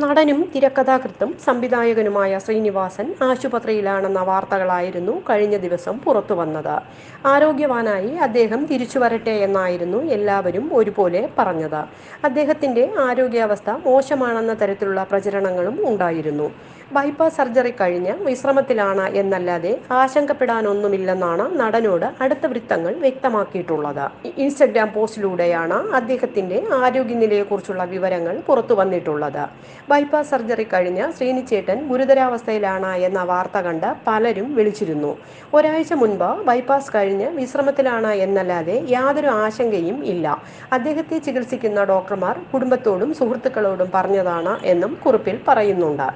നടനും തിരക്കഥാകൃത്തും സംവിധായകനുമായ ശ്രീനിവാസൻ ആശുപത്രിയിലാണെന്ന വാർത്തകളായിരുന്നു കഴിഞ്ഞ ദിവസം പുറത്തുവന്നത്. ആരോഗ്യവാനായി അദ്ദേഹം തിരിച്ചുവരട്ടെ എന്നായിരുന്നു എല്ലാവരും ഒരുപോലെ പറഞ്ഞത്. അദ്ദേഹത്തിന്റെ ആരോഗ്യാവസ്ഥ മോശമാണെന്ന തരത്തിലുള്ള പ്രചരണങ്ങളും ഉണ്ടായിരുന്നു. ബൈപ്പാസ് സർജറി കഴിഞ്ഞ് വിശ്രമത്തിലാണ് എന്നല്ലാതെ ആശങ്കപ്പെടാനൊന്നുമില്ലെന്നാണ് നടനോട് അടുത്ത വൃത്തങ്ങൾ വ്യക്തമാക്കിയിട്ടുള്ളത്. ഇൻസ്റ്റഗ്രാം പോസ്റ്റിലൂടെയാണ് അദ്ദേഹത്തിന്റെ ആരോഗ്യനിലയെക്കുറിച്ചുള്ള വിവരങ്ങൾ പുറത്തുവന്നിട്ടുള്ളത്. ബൈപ്പാസ് സർജറി കഴിഞ്ഞ് ശ്രീനിച്ചേട്ടൻ ഗുരുതരാവസ്ഥയിലാണ് എന്ന വാർത്ത കണ്ട് പലരും വിളിച്ചിരുന്നു. ഒരാഴ്ച മുൻപ് ബൈപ്പാസ് കഴിഞ്ഞ് വിശ്രമത്തിലാണ് എന്നല്ലാതെ യാതൊരു ആശങ്കയും ഇല്ല. അദ്ദേഹത്തെ ചികിത്സിക്കുന്ന ഡോക്ടർമാർ കുടുംബത്തോടും സുഹൃത്തുക്കളോടും പറഞ്ഞതാണ് എന്നും കുറിപ്പിൽ പറയുന്നുണ്ട്.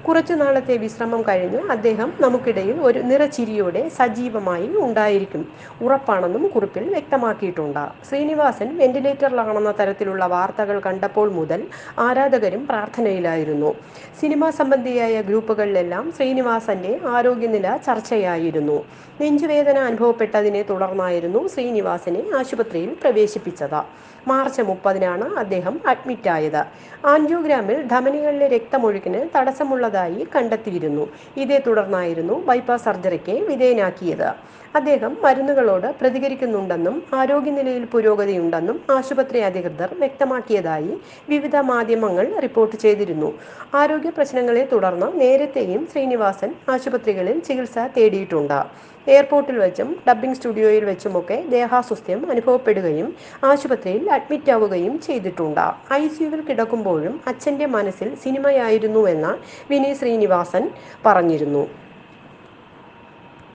കുറച്ചു നാളത്തെ വിശ്രമം കഴിഞ്ഞ് അദ്ദേഹം നമുക്കിടയിൽ ഒരു നിറച്ചിരിയോടെ സജീവമായി ഉണ്ടായിരിക്കും ഉറപ്പാണെന്നും കുറിപ്പിൽ വ്യക്തമാക്കിയിട്ടുണ്ട്. ശ്രീനിവാസൻ വെന്റിലേറ്ററിലാണെന്ന തരത്തിലുള്ള വാർത്തകൾ കണ്ടപ്പോൾ മുതൽ ആരാധകരും പ്രാർത്ഥനയിലായിരുന്നു. സിനിമാ സംബന്ധിയായ ഗ്രൂപ്പുകളിലെല്ലാം ശ്രീനിവാസന്റെ ആരോഗ്യനില ചർച്ചയായിരുന്നു. നെഞ്ചുവേദന അനുഭവപ്പെട്ടതിനെ തുടർന്നായിരുന്നു ശ്രീനിവാസനെ ആശുപത്രിയിൽ പ്രവേശിപ്പിച്ചത്. മാർച്ച് 30-നാണ് അദ്ദേഹം അഡ്മിറ്റായത്. ആൻജിയോഗ്രാമിൽ ധമനികളിലെ രക്തമൊഴുക്കിന് തടസ്സമുള്ളതായി കണ്ടെത്തിയിരുന്നു. ഇതേ തുടർന്നായിരുന്നു ബൈപ്പാസ് സർജറിക്ക് വിധേയനാക്കിയത്. അദ്ദേഹം മരുന്നുകളോട് പ്രതികരിക്കുന്നുണ്ടെന്നും ആരോഗ്യനിലയിൽ പുരോഗതിയുണ്ടെന്നും ആശുപത്രി അധികൃതർ വ്യക്തമാക്കിയതായി വിവിധ മാധ്യമങ്ങൾ റിപ്പോർട്ട് ചെയ്തിരുന്നു. ആരോഗ്യ പ്രശ്നങ്ങളെ തുടർന്ന് നേരത്തെയും ശ്രീനിവാസൻ ആശുപത്രികളിൽ ചികിത്സ തേടിയിട്ടുണ്ട്. എയർപോർട്ടിൽ വെച്ചും ഡബ്ബിംഗ് സ്റ്റുഡിയോയിൽ വെച്ചുമൊക്കെ ദേഹാസ്വസ്ഥ്യം അനുഭവപ്പെടുകയും ആശുപത്രിയിൽ അഡ്മിറ്റാവുകയും ചെയ്തിട്ടുണ്ട്. ICUവിൽ കിടക്കുമ്പോഴും അച്ഛൻ്റെ മനസ്സിൽ സിനിമയായിരുന്നുവെന്ന് വിനീത് ശ്രീനിവാസൻ പറഞ്ഞിരുന്നു.